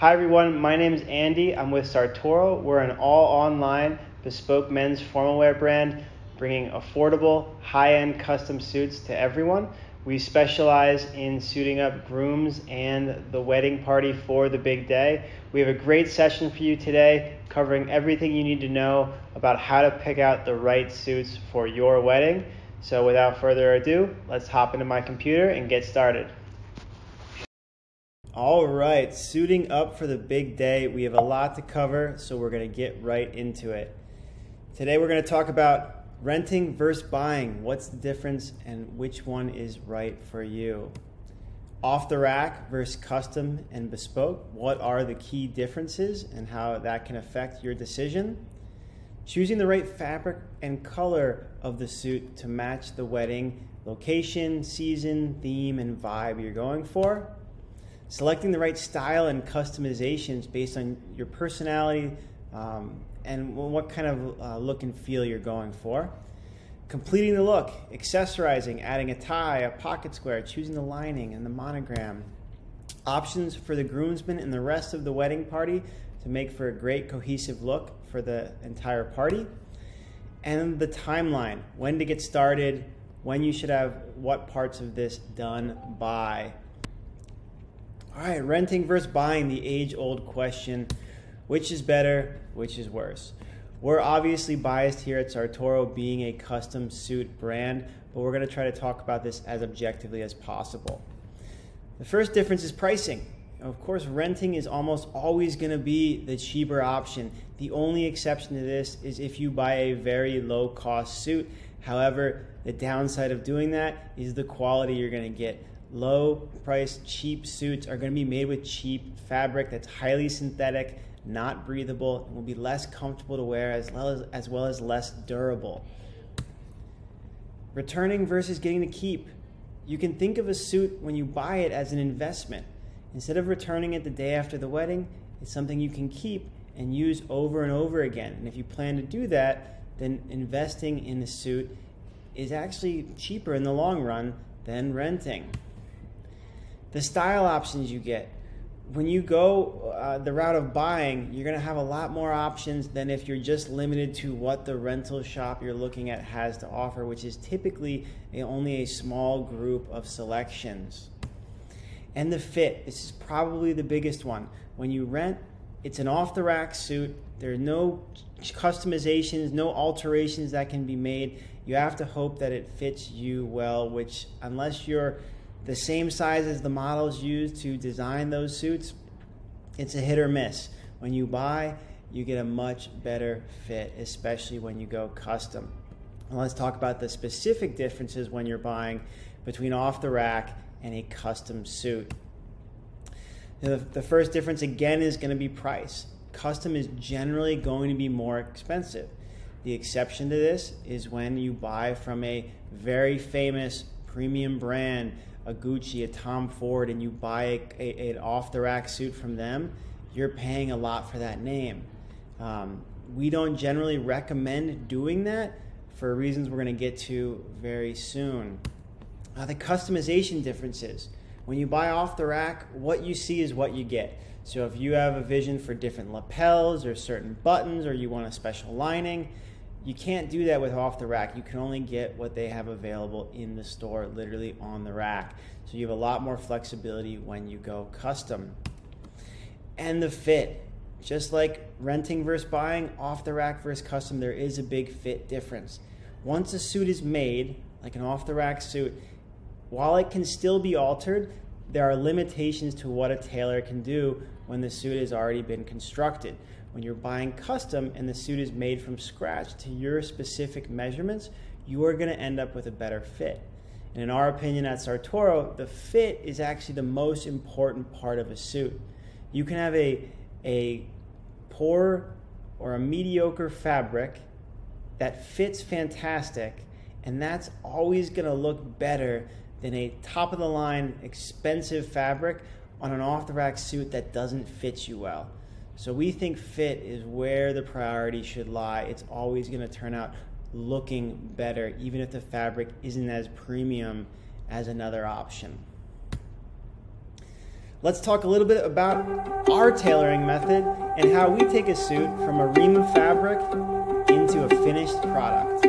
Hi everyone, my name is Andy. I'm with Sartoro. We're an all-online bespoke men's formal wear brand bringing affordable, high-end custom suits to everyone. We specialize in suiting up grooms and the wedding party for the big day. We have a great session for you today covering everything you need to know about how to pick out the right suits for your wedding. So without further ado, let's hop into my computer and get started. All right, suiting up for the big day. We have a lot to cover, so we're going to get right into it. Today we're going to talk about renting versus buying. What's the difference and which one is right for you? Off the rack versus custom and bespoke. What are the key differences and how that can affect your decision? Choosing the right fabric and color of the suit to match the wedding location, season, theme, and vibe you're going for. Selecting the right style and customizations based on your personality and what kind of look and feel you're going for. Completing the look, accessorizing, adding a tie, a pocket square, choosing the lining and the monogram. Options for the groomsmen and the rest of the wedding party to make for a great cohesive look for the entire party. And the timeline, when to get started, when you should have what parts of this done by. All right, renting versus buying, the age-old question, which is better, which is worse? We're obviously biased here at Sartoro being a custom suit brand, but we're going to try to talk about this as objectively as possible. The first difference is pricing. Of course, renting is almost always going to be the cheaper option. The only exception to this is if you buy a very low-cost suit. However, the downside of doing that is the quality you're going to get. Low priced, cheap suits are going to be made with cheap fabric that's highly synthetic, not breathable, and will be less comfortable to wear as well as less durable. Returning versus getting to keep. You can think of a suit when you buy it as an investment. Instead of returning it the day after the wedding, it's something you can keep and use over and over again. And if you plan to do that, then investing in the suit is actually cheaper in the long run than renting. The style options you get. When you go the route of buying, you're going to have a lot more options than if you're just limited to what the rental shop you're looking at has to offer, which is typically only a small group of selections. And the fit. This is probably the biggest one. When you rent, it's an off-the-rack suit. There are no customizations, no alterations that can be made. You have to hope that it fits you well, which unless you're the same size as the models used to design those suits, it's a hit or miss. When you buy, you get a much better fit, especially when you go custom. Now let's talk about the specific differences when you're buying between off the rack and a custom suit. The first difference again is going to be price. Custom is generally going to be more expensive. The exception to this is when you buy from a very famous premium brand, a Gucci, a Tom Ford, and you buy an off-the-rack suit from them, you're paying a lot for that name. We don't generally recommend doing that for reasons we're going to get to very soon. The customization differences. When you buy off-the-rack, what you see is what you get. So if you have a vision for different lapels or certain buttons or you want a special lining, you can't do that with off the rack. You can only get what they have available in the store, literally on the rack. So you have a lot more flexibility when you go custom. And the fit. Just like renting versus buying, off the rack versus custom, there is a big fit difference. Once a suit is made, like an off the rack suit, while it can still be altered, there are limitations to what a tailor can do when the suit has already been constructed. When you're buying custom and the suit is made from scratch to your specific measurements, you are going to end up with a better fit. And in our opinion at Sartoro, the fit is actually the most important part of a suit. You can have a poor or a mediocre fabric that fits fantastic, and that's always going to look better than a top-of-the-line expensive fabric on an off-the-rack suit that doesn't fit you well. So we think fit is where the priority should lie. It's always going to turn out looking better, even if the fabric isn't as premium as another option. Let's talk a little bit about our tailoring method and how we take a suit from a ream of fabric into a finished product.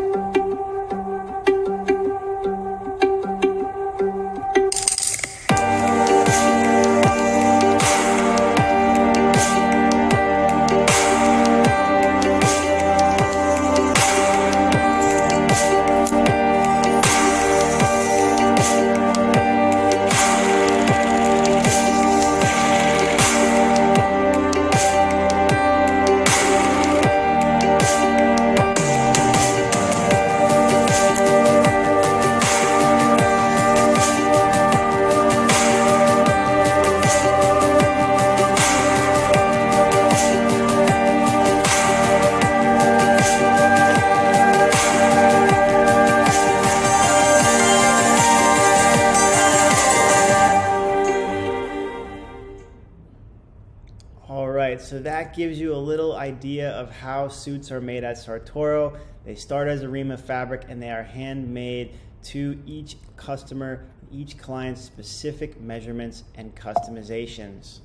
So that gives you a little idea of how suits are made at Sartoro. They start as a ream of fabric and they are handmade to each customer, each client's specific measurements and customizations.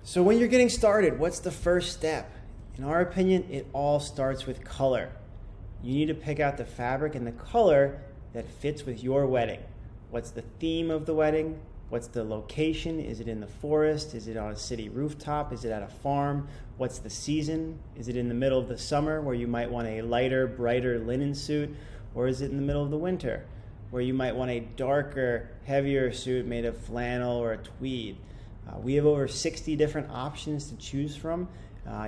So when you're getting started, what's the first step? In our opinion, it all starts with color. You need to pick out the fabric and the color that fits with your wedding. What's the theme of the wedding? What's the location? Is it in the forest? Is it on a city rooftop? Is it at a farm? What's the season? Is it in the middle of the summer where you might want a lighter, brighter linen suit? Or is it in the middle of the winter where you might want a darker, heavier suit made of flannel or a tweed? We have over 60 different options to choose from.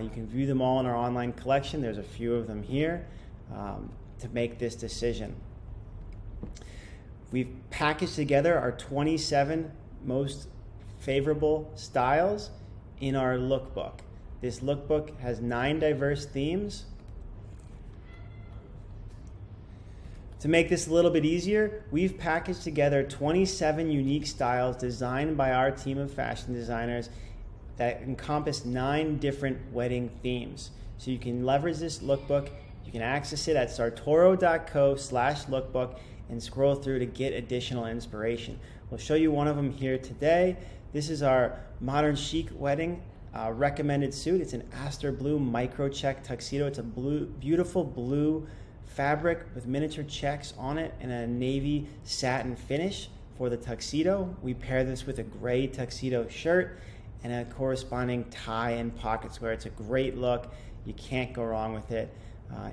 You can view them all in our online collection. There's a few of them here to make this decision. We've packaged together our 27 most favorable styles in our lookbook. This lookbook has 9 diverse themes. To make this a little bit easier, we've packaged together 27 unique styles designed by our team of fashion designers that encompass 9 different wedding themes. So you can leverage this lookbook. You can access it at sartoro.co/lookbook and scroll through to get additional inspiration. We'll show you one of them here today. This is our modern chic wedding recommended suit. It's an Aster Blue micro check tuxedo. It's a beautiful blue fabric with miniature checks on it and a navy satin finish for the tuxedo. We pair this with a gray tuxedo shirt and a corresponding tie and pocket square. It's a great look. You can't go wrong with it.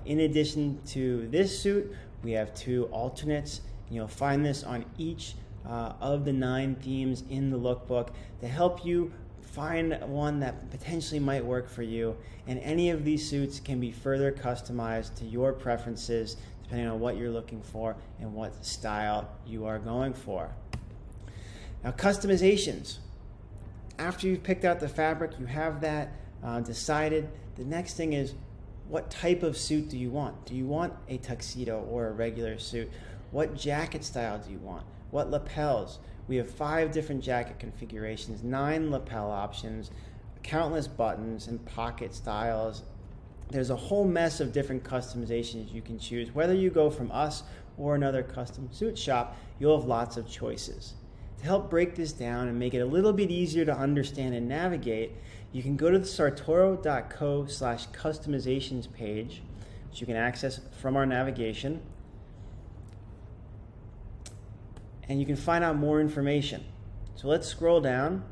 In addition to this suit, we have 2 alternates. You'll find this on each of the 9 themes in the lookbook to help you find one that potentially might work for you. And any of these suits can be further customized to your preferences depending on what you're looking for and what style you are going for. Now, customizations. After you've picked out the fabric, you have that decided. The next thing is, what type of suit do you want? Do you want a tuxedo or a regular suit? What jacket style do you want? What lapels? We have 5 different jacket configurations, 9 lapel options, countless buttons and pocket styles. There's a whole mess of different customizations you can choose. Whether you go from us or another custom suit shop, you'll have lots of choices. To help break this down and make it a little bit easier to understand and navigate, you can go to the sartoro.co/customizations page, which you can access from our navigation, and you can find out more information. So let's scroll down,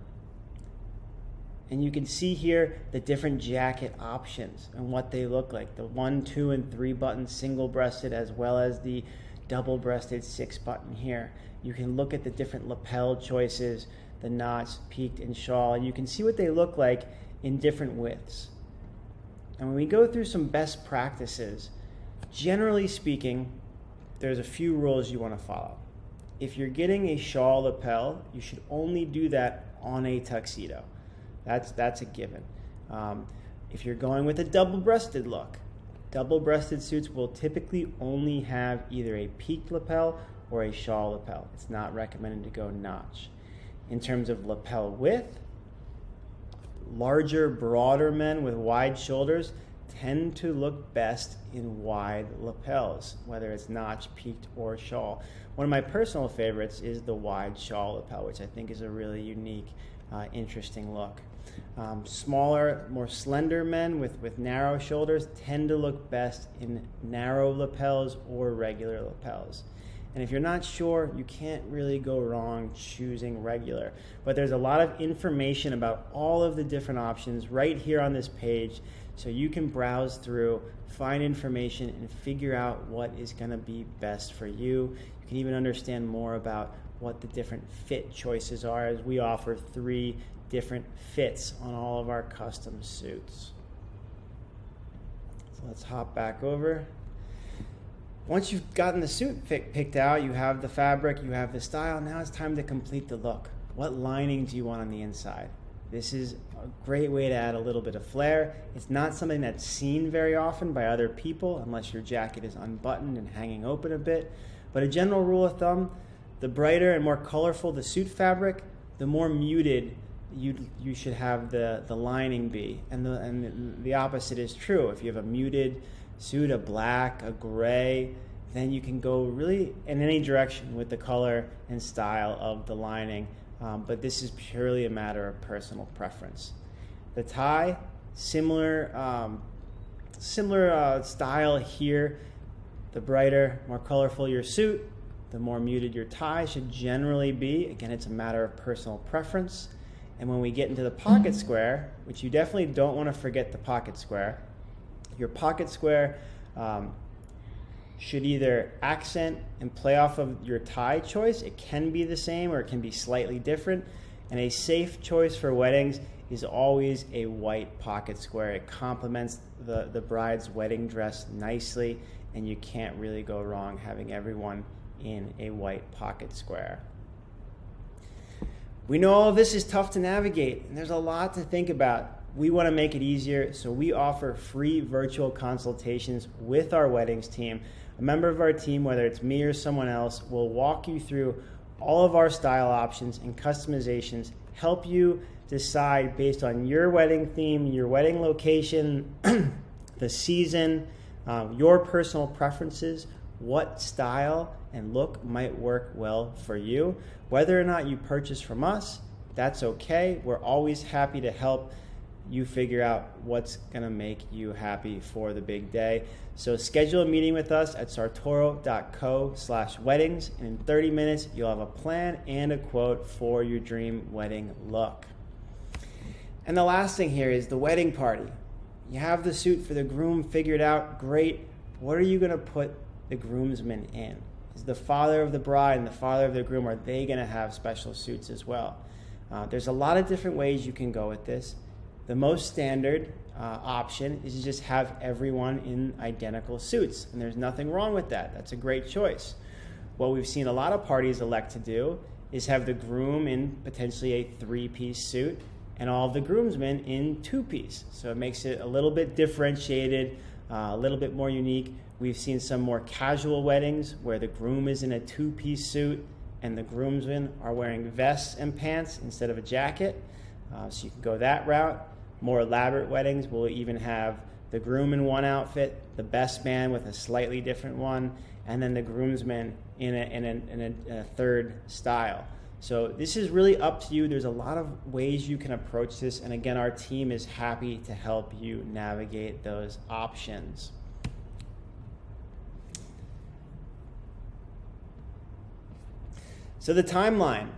and you can see here the different jacket options and what they look like. The 1, 2, and 3 button single-breasted, as well as the double-breasted 6 button here. You can look at the different lapel choices, the knots, peaked, and shawl, and you can see what they look like in different widths. And when we go through some best practices, generally speaking, there's a few rules you want to follow. If you're getting a shawl lapel, you should only do that on a tuxedo. That's a given. If you're going with a double-breasted look, double-breasted suits will typically only have either a peaked lapel or a shawl lapel. It's not recommended to go notch. In terms of lapel width, larger, broader men with wide shoulders tend to look best in wide lapels, whether it's notch, peaked, or shawl. One of my personal favorites is the wide shawl lapel, which I think is a really unique, interesting look. Smaller, more slender men with narrow shoulders tend to look best in narrow lapels or regular lapels. And if you're not sure, you can't really go wrong choosing regular. But there's a lot of information about all of the different options right here on this page, so you can browse through, find information, and figure out what is going to be best for you. You can even understand more about what the different fit choices are, as we offer 3 different fits on all of our custom suits. So let's hop back over. Once you've gotten the suit picked out, you have the fabric, you have the style, now it's time to complete the look. What lining do you want on the inside? This is a great way to add a little bit of flair. It's not something that's seen very often by other people unless your jacket is unbuttoned and hanging open a bit. But a general rule of thumb, the brighter and more colorful the suit fabric, the more muted you should have the lining be. And the opposite is true. If you have a muted suit, a black, a gray, then you can go really in any direction with the color and style of the lining. But this is purely a matter of personal preference. The tie, similar style here. The brighter, more colorful your suit, the more muted your tie should generally be. Again, it's a matter of personal preference. And when we get into the pocket square, which you definitely don't want to forget the pocket square, your pocket square should either accent and play off of your tie choice. It can be the same or it can be slightly different. And a safe choice for weddings is always a white pocket square. It complements the bride's wedding dress nicely, and you can't really go wrong having everyone in a white pocket square. We know all of this is tough to navigate, and there's a lot to think about. We want to make it easier, so we offer free virtual consultations with our weddings team. A member of our team, whether it's me or someone else, will walk you through all of our style options and customizations, help you decide based on your wedding theme, your wedding location, the season, your personal preferences, what style and look might work well for you. Whether or not you purchase from us, that's okay. We're always happy to help you figure out what's going to make you happy for the big day. So schedule a meeting with us at sartoro.co/weddings, and in 30 minutes you'll have a plan and a quote for your dream wedding look. And the last thing here is the wedding party. You have the suit for the groom figured out, great. What are you going to put the groomsmen in? Is the father of the bride and the father of the groom, are they going to have special suits as well? There's a lot of different ways you can go with this. The most standard option is to just have everyone in identical suits, and there's nothing wrong with that. That's a great choice. What we've seen a lot of parties elect to do is have the groom in potentially a 3-piece suit and all of the groomsmen in 2-piece. So it makes it a little bit differentiated, a little bit more unique. We've seen some more casual weddings where the groom is in a 2-piece suit and the groomsmen are wearing vests and pants instead of a jacket. So you can go that route. More elaborate weddings will even have the groom in one outfit, the best man with a slightly different one, and then the groomsmen in a third style. So this is really up to you. There's a lot of ways you can approach this, and again, our team is happy to help you navigate those options. So the timeline.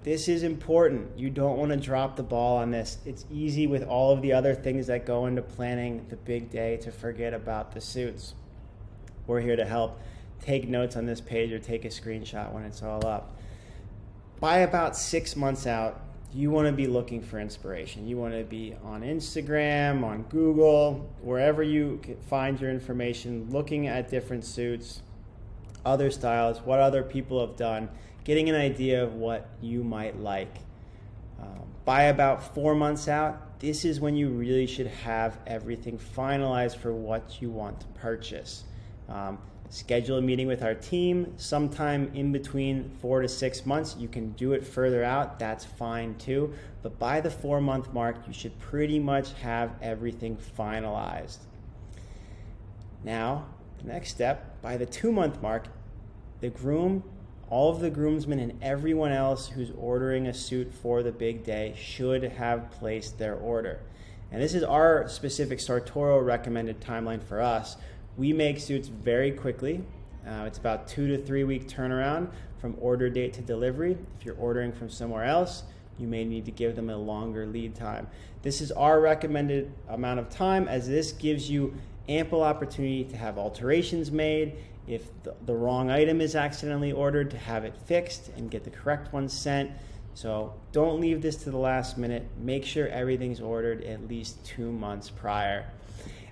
This is important. You don't want to drop the ball on this. It's easy with all of the other things that go into planning the big day to forget about the suits. We're here to help. Take notes on this page or take a screenshot when it's all up. By about 6 months out, you want to be looking for inspiration. You want to be on Instagram, on Google, wherever you find your information, looking at different suits, other styles, what other people have done, getting an idea of what you might like. By about 4 months out, this is when you really should have everything finalized for what you want to purchase. Schedule a meeting with our team sometime in between 4 to 6 months. You can do it further out, that's fine too. But by the 4-month mark, you should pretty much have everything finalized. Now, the next step, by the 2-month mark, the groom, all of the groomsmen and everyone else who's ordering a suit for the big day should have placed their order. And this is our specific Sartoro recommended timeline for us. We make suits very quickly. It's about 2 to 3 week turnaround from order date to delivery. If you're ordering from somewhere else, you may need to give them a longer lead time. This is our recommended amount of time, as this gives you ample opportunity to have alterations made. If the wrong item is accidentally ordered, to have it fixed and get the correct one sent. So don't leave this to the last minute. Make sure everything's ordered at least 2 months prior.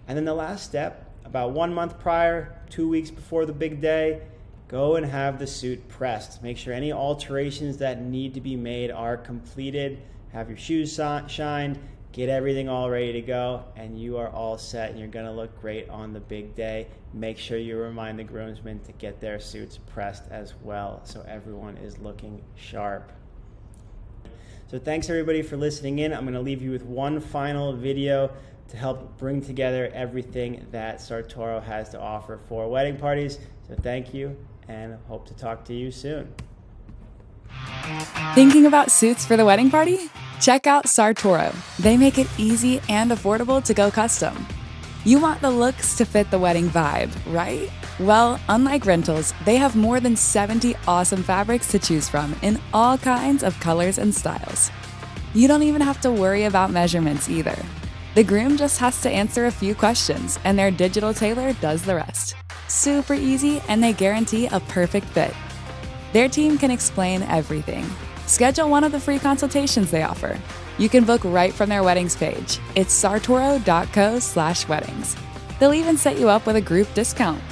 And then the last step, about 1 month prior, 2 weeks before the big day, go and have the suit pressed. Make sure any alterations that need to be made are completed. Have your shoes shined, get everything all ready to go, and you are all set and you're gonna look great on the big day. Make sure you remind the groomsmen to get their suits pressed as well so everyone is looking sharp. So thanks everybody for listening in. I'm gonna leave you with one final video to help bring together everything that Sartoro has to offer for wedding parties. So thank you, and hope to talk to you soon. Thinking about suits for the wedding party? Check out Sartoro. They make it easy and affordable to go custom. You want the looks to fit the wedding vibe, right? Well, unlike rentals, they have more than 70 awesome fabrics to choose from in all kinds of colors and styles. You don't even have to worry about measurements either. The groom just has to answer a few questions, and their digital tailor does the rest. Super easy, and they guarantee a perfect fit. Their team can explain everything. Schedule one of the free consultations they offer. You can book right from their weddings page. It's sartoro.co/weddings. They'll even set you up with a group discount.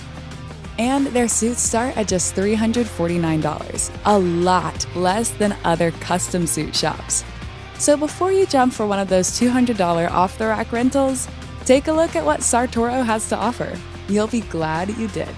And their suits start at just $349, a lot less than other custom suit shops. So before you jump for one of those $200 off-the-rack rentals, take a look at what Sartoro has to offer. You'll be glad you did.